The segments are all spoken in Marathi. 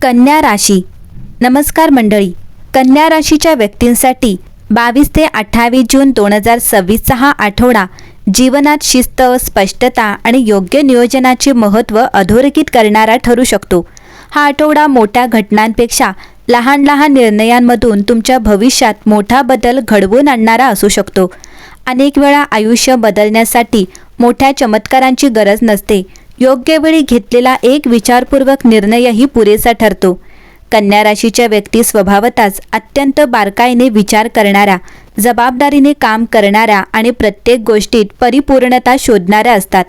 कन्या राशी. नमस्कार मंडळी. कन्या राशीच्या व्यक्तींसाठी 22 ते 28 जून 2026 हा आठवडा जीवनात शिस्त, स्पष्टता आणि योग्य नियोजनाचे महत्त्व अधोरेखित करणारा ठरू शकतो. हा आठवडा मोठ्या घटनांपेक्षा लहान लहान निर्णयांमधून तुमच्या भविष्यात मोठा बदल घडवून आणणारा असू शकतो. अनेक वेळा आयुष्य बदलण्यासाठी मोठ्या चमत्कारांची गरज नसते. योग्य वेळी घेतलेला एक विचारपूर्वक निर्णयही पुरेसा ठरतो. कन्या राशीच्या व्यक्ती स्वभावतःच अत्यंत बारकाईने विचार करणाऱ्या, जबाबदारीने काम करणाऱ्या आणि प्रत्येक गोष्टीत परिपूर्णता शोधणाऱ्या असतात.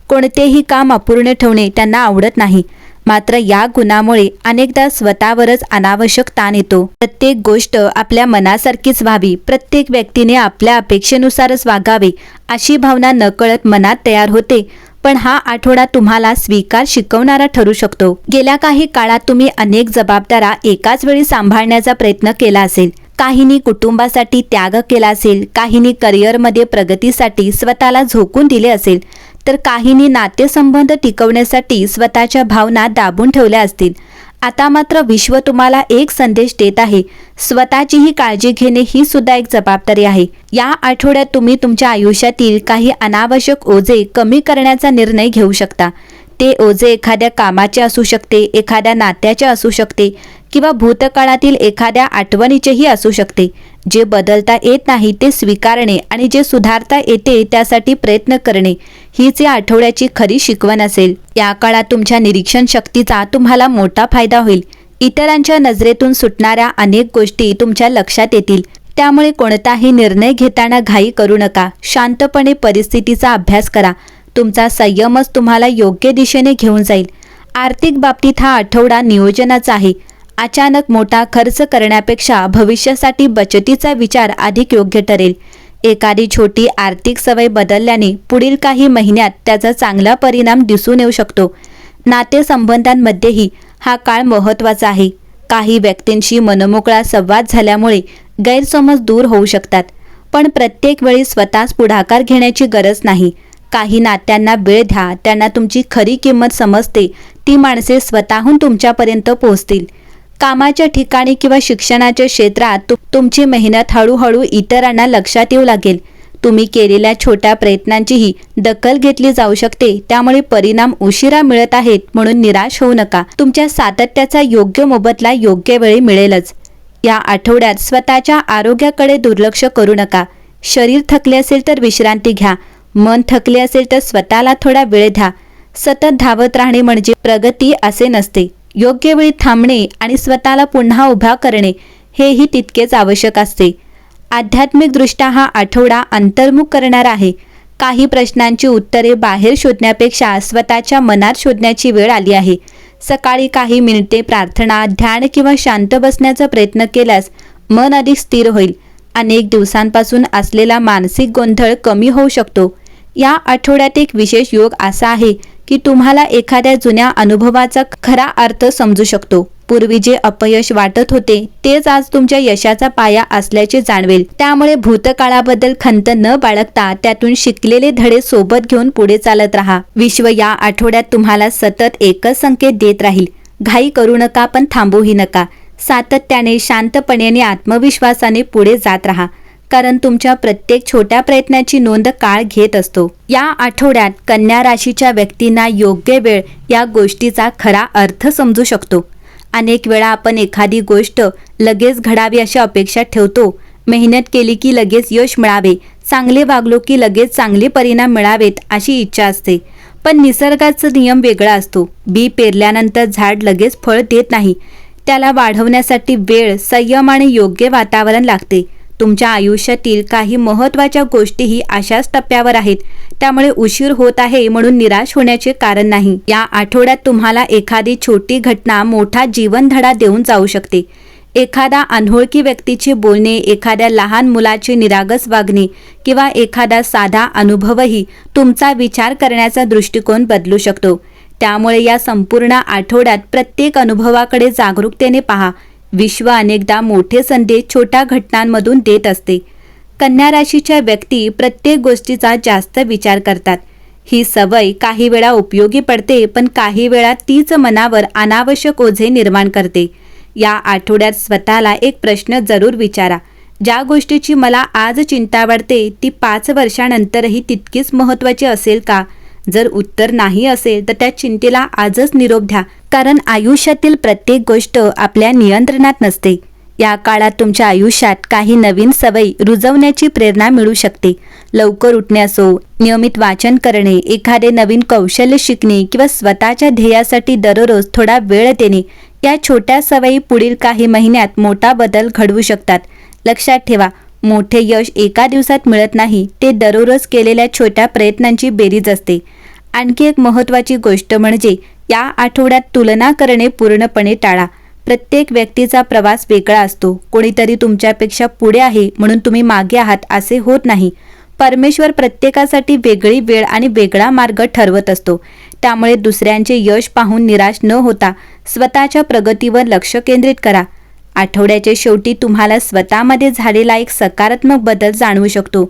कोणतेही काम अपूर्ण ठेवणे त्यांना आवडत नाही. मात्र या गुणामुळे अनेकदा स्वतःवरच अनावश्यक ताण येतो. प्रत्येक गोष्ट आपल्या मनासारखीच व्हावी, प्रत्येक व्यक्तीने आपल्या अपेक्षेनुसारच वागावे अशी भावना नकळत मनात तयार होते. पण हा आठवडा तुम्हाला स्वीकार शिकवणारा ठरू शकतो. गेल्या काही काळात तुम्ही अनेक जबाबदाऱ्या एकाच वेळी सांभाळण्याचा प्रयत्न केला असेल. काहींनी कुटुंबासाठी त्याग केला असेल, काहींनी करिअरमध्ये प्रगतीसाठी स्वतःला झोकून दिले असेल, तर काहींनी नातेसंबंध टिकवण्यासाठी स्वतःच्या भावना दाबून ठेवल्या असतील. आता मात्र विश्व तुम्हाला एक संदेश देत आहे. स्वतःचीही काळजी घेणे ही सुद्धा एक जबाबदारी आहे. या आठवड्यात तुम्ही तुमच्या आयुष्यातील काही अनावश्यक ओझे कमी करण्याचा निर्णय घेऊ शकता. ते ओझे एखाद्या कामाचे असू शकते, एखाद्या नात्याचे असू शकते किंवा भूतकाळातील एखाद्या आठवणीचेही असू शकते. जे बदलता येत नाही ते स्वीकारणे आणि जे सुधारता येते त्यासाठी प्रयत्न करणे हीच या आठवड्याची खरी शिकवण असेल. या काळात तुमच्या निरीक्षण शक्तीचा तुम्हाला मोठा फायदा होईल. इतरांच्या नजरेतून सुटणाऱ्या अनेक गोष्टी तुमच्या लक्षात येतील. त्यामुळे कोणताही निर्णय घेताना घाई करू नका. शांतपणे परिस्थितीचा अभ्यास करा. तुमचा संयमच तुम्हाला योग्य दिशेने घेऊन जाईल. आर्थिक बाबतीत हा आठवडा नियोजनाचा आहे. अचानक मोठा खर्च करण्यापेक्षा भविष्यासाठी बचतीचा विचार अधिक योग्य ठरेल. एखादी छोटी आर्थिक सवय बदलल्याने पुढील काही महिन्यात त्याचा चांगला परिणाम दिसून येऊ शकतो. नातेसंबंधांमध्येही हा काळ महत्त्वाचा आहे. काही व्यक्तींशी मनमोकळा संवाद झाल्यामुळे गैरसमज दूर होऊ शकतात. पण प्रत्येक वेळी स्वतःच पुढाकार घेण्याची गरज नाही. काही नात्यांना वेळ द्या. त्यांना तुमची खरी किंमत समजते. ती माणसे स्वतःहून तुमच्यापर्यंत पोहोचतील. कामाच्या ठिकाणी किंवा शिक्षणाच्या क्षेत्रात तुमची मेहनत हळूहळू इतरांना लक्षात येऊ लागेल. तुम्ही केलेल्या छोट्या प्रयत्नांचीही दखल घेतली जाऊ शकते. त्यामुळे परिणाम उशिरा मिळत आहेत म्हणून निराश होऊ नका. तुमच्या सातत्याचा योग्य मोबदला योग्य वेळी मिळेलच. या आठवड्यात स्वतःच्या आरोग्याकडे दुर्लक्ष करू नका. शरीर थकले असेल तर विश्रांती घ्या. मन थकले असेल तर स्वतःला थोडा वेळ द्या. सतत धावत राहणे म्हणजे प्रगती असे नसते. योग्य वेळी थांबणे आणि स्वतःला पुन्हा उभा करणे हेही तितकेच आवश्यक असते. आध्यात्मिकदृष्ट्या हा आठवडा अंतर्मुख करणारा आहे. काही प्रश्नांची उत्तरे बाहेर शोधण्यापेक्षा स्वतःच्या मनात शोधण्याची वेळ आली आहे. सकाळी काही मिनिटे प्रार्थना, ध्यान किंवा शांत बसण्याचा प्रयत्न केल्यास मन अधिक स्थिर होईल. अनेक दिवसांपासून असलेला मानसिक गोंधळ कमी होऊ शकतो. या आठवड्यात एक विशेष योग असा आहे की तुम्हाला एखाद्या जुन्या अनुभवाचा खरा अर्थ समजू शकतो. पूर्वी जे अपयश वाटत होते तेच आज तुमच्या यशाचा पाया असल्याचे जाणवेल. त्यामुळे भूतकाळाबद्दल खंत न बाळगता त्यातून शिकलेले धडे सोबत घेऊन पुढे चालत राहा. विश्व या आठवड्यात तुम्हाला सतत एकच संकेत देत राहील. घाई करू नका, पण थांबूही नका. सातत्याने, शांतपणे आणि आत्मविश्वासाने पुढे जात राहा. कारण तुमच्या प्रत्येक छोट्या प्रयत्नाची नोंद काळ घेत असतो. या आठवड्यात कन्या राशीच्या व्यक्तींना योग्य वेळ या गोष्टीचा खरा अर्थ समजू शकतो. अनेक वेळा आपण एखादी गोष्ट लगेच घडावी अशी अपेक्षा ठेवतो. मेहनत केली की लगेच यश मिळावे, चांगले वागलो की लगेच चांगले परिणाम मिळावेत अशी इच्छा असते. पण निसर्गाचा नियम वेगळा असतो. बी पेरल्यानंतर झाड लगेच फळ देत नाही. त्याला वाढवण्यासाठी वेळ, संयम आणि योग्य वातावरण लागते. तुमच्या आयुष्यातील काही महत्त्वाच्या गोष्टीही अशाच टप्प्यावर आहेत. त्यामुळे उशीर होत आहे म्हणून निराश होण्याचे कारण नाही. या आठवड्यात तुम्हाला एखादी छोटी घटना मोठा जीवनधडा देऊन जाऊ शकते. एखादा अनोळखी व्यक्तीचे बोलणे, एखाद्या लहान मुलाचे निरागस वागणे किंवा एखादा साधा अनुभवही तुमचा विचार करण्याचा दृष्टिकोन बदलू शकतो. त्यामुळे या संपूर्ण आठवड्यात प्रत्येक अनुभवाकडे जागरूकतेने पहा. विश्व अनेकदा मोठे संदेश छोट्या घटनांमधून देत असते. कन्या राशीच्या व्यक्ती प्रत्येक गोष्टीचा जास्त विचार करतात. ही सवय काही वेळा उपयोगी पडते, पण काही वेळा तीच मनावर अनावश्यक ओझे निर्माण करते. या आठवड्यात स्वतःला एक प्रश्न जरूर विचारा. ज्या गोष्टीची मला आज चिंता वाटते ती 5 वर्षांनंतरही तितकीच महत्त्वाची असेल का? जर उत्तर नाही असेल तर त्या चिंतेला आजच निरोप द्या, कारण आयुष्यातील प्रत्येक गोष्ट आपल्या नियंत्रणात नसते. या काळात तुमच्या आयुष्यात काही नवीन सवयी रुजवण्याची प्रेरणा मिळू शकते. लवकर उठणे असो, नियमित वाचन करणे, एखादे नवीन कौशल्य शिकणे किंवा स्वतःच्या ध्येयासाठी दररोज थोडा वेळ देणे, या छोट्या सवयी पुढील काही महिन्यात मोठा बदल घडवू शकतात. लक्षात ठेवा, मोठे यश एका दिवसात मिळत नाही, ते दररोज केलेल्या छोट्या प्रयत्नांची बेरीज असते. आणखी एक महत्त्वाची गोष्ट म्हणजे या आठवड्यात तुलना करणे पूर्णपणे टाळा. प्रत्येक व्यक्तीचा प्रवास वेगळा असतो. कोणीतरी तुमच्यापेक्षा पुढे आहे म्हणून तुम्ही मागे आहात असे होत नाही. परमेश्वर प्रत्येकासाठी वेगळी वेळ आणि वेगळा मार्ग ठरवत असतो. त्यामुळे दुसऱ्यांचे यश पाहून निराश न होता स्वतःच्या प्रगतीवर लक्ष केंद्रित करा. आठवड्याच्या शेवटी तुम्हाला स्वतःमध्ये झालेला एक सकारात्मक बदल जाणवू शकतो.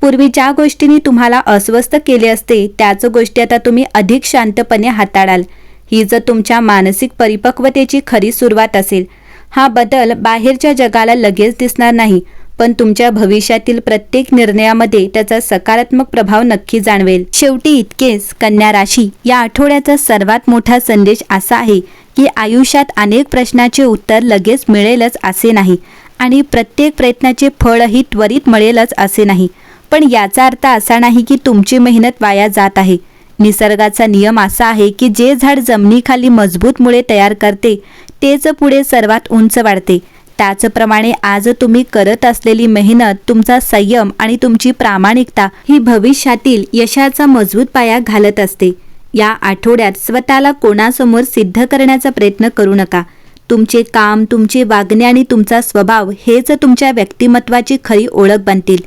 पूर्वी ज्या गोष्टींनी तुम्हाला अस्वस्थ केले असते त्याच गोष्टी आता तुम्ही अधिक शांतपणे हाताळाल. ही जर तुमच्या मानसिक परिपक्वतेची खरी सुरुवात असेल. हा बदल बाहेरच्या जगाला लगेच दिसणार नाही, पण तुमच्या भविष्यातील प्रत्येक निर्णयामध्ये त्याचा सकारात्मक प्रभाव नक्की जाणवेल. शेवटी इतकेच, कन्या राशी, या आठवड्याचा सर्वात मोठा संदेश असा आहे की आयुष्यात अनेक प्रश्नाचे उत्तर लगेच मिळेलच असे नाही आणि प्रत्येक प्रयत्नाचे फळही त्वरित मिळेलच असे नाही. पण याचा अर्थ असा नाही की तुमची मेहनत वाया जात आहे. निसर्गाचा नियम असा आहे की जे झाड जमिनीखाली मजबूत मुळे तयार करते तेच पुढे सर्वात उंच वाढते. त्याचप्रमाणे आज तुम्ही करत असलेली मेहनत, तुमचा संयम आणि तुमची प्रामाणिकता ही भविष्यातील यशाचा मजबूत पाया घालत असते. या आठवड्यात स्वतःला कोणासमोर सिद्ध करण्याचा प्रयत्न करू नका. तुमचे काम, तुमचे वागणे आणि तुमचा स्वभाव हेच तुमच्या व्यक्तिमत्वाची खरी ओळख बनतील.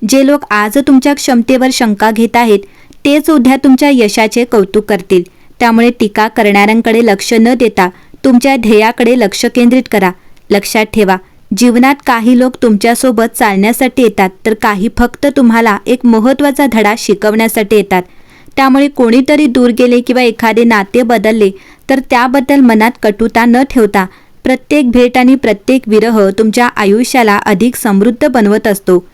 जे लोक आज तुमच्या क्षमतेवर शंका घेत आहेत तेच उद्या तुमच्या यशाचे कौतुक करतील. त्यामुळे टीका करणाऱ्यांकडे लक्ष न देता तुमच्या ध्येयाकडे लक्ष केंद्रित करा. लक्षात ठेवा, जीवनात काही लोक तुमच्यासोबत चालण्यासाठी येतात तर काही फक्त तुम्हाला एक महत्त्वाचा धडा शिकवण्यासाठी येतात. त्यामुळे कोणीतरी दूर गेले किंवा एखादे नाते बदलले तर त्याबद्दल मनात कटुता न ठेवता प्रत्येक भेट आणि प्रत्येक विरह तुमच्या आयुष्याला अधिक समृद्ध बनवत असतो.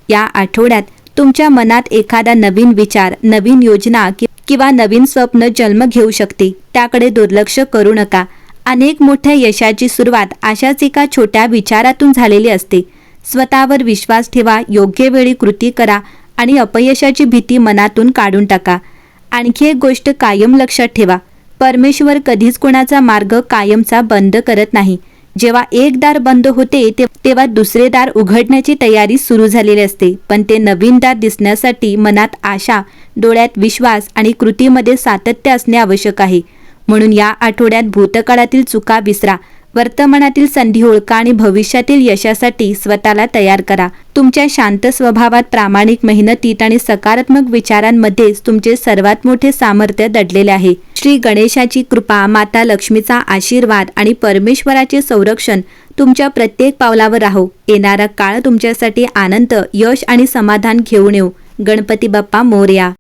या आठवड्यात तुमच्या मनात एखादा नवीन विचार, नवीन योजना किंवा नवीन स्वप्न जन्म घेऊ शकते. त्याकडे दुर्लक्ष करू नका. अनेक मोठ्या यशाची सुरुवात अशाच एका छोट्या विचारातून झालेली असते. स्वतःवर विश्वास ठेवा, योग्य वेळी कृती करा आणि अपयशाची भीती मनातून काढून टाका. आणखी एक गोष्ट कायम लक्षात ठेवा, परमेश्वर कधीच कोणाचा मार्ग कायमचा बंद करत नाही. जेव्हा एक दार बंद होते तेव्हा दुसरे दार उघडण्याची तयारी सुरू झालेली असते. पण ते नवीन दार दिसण्यासाठी मनात आशा, डोळ्यात विश्वास आणि कृतीमध्ये सातत्य असणे आवश्यक आहे. म्हणून या आठवड्यात भूतकाळातील चुका विसरा, वर्तमानातील संधी ओळखा आणि भविष्यातील यशासाठी स्वतःला तयार करा. तुमच्या शांत स्वभावात, प्रामाणिक मेहनतीत आणि सकारात्मक विचारांमध्येच तुमचे सर्वात मोठे सामर्थ्य दडलेले आहे. श्री गणेशाची कृपा, माता लक्ष्मीचा आशीर्वाद आणि परमेश्वराचे संरक्षण तुमच्या प्रत्येक पावलावर राहो. येणारा काळ तुमच्यासाठी आनंद, यश आणि समाधान घेऊन येऊ. गणपती बाप्पा मोरया.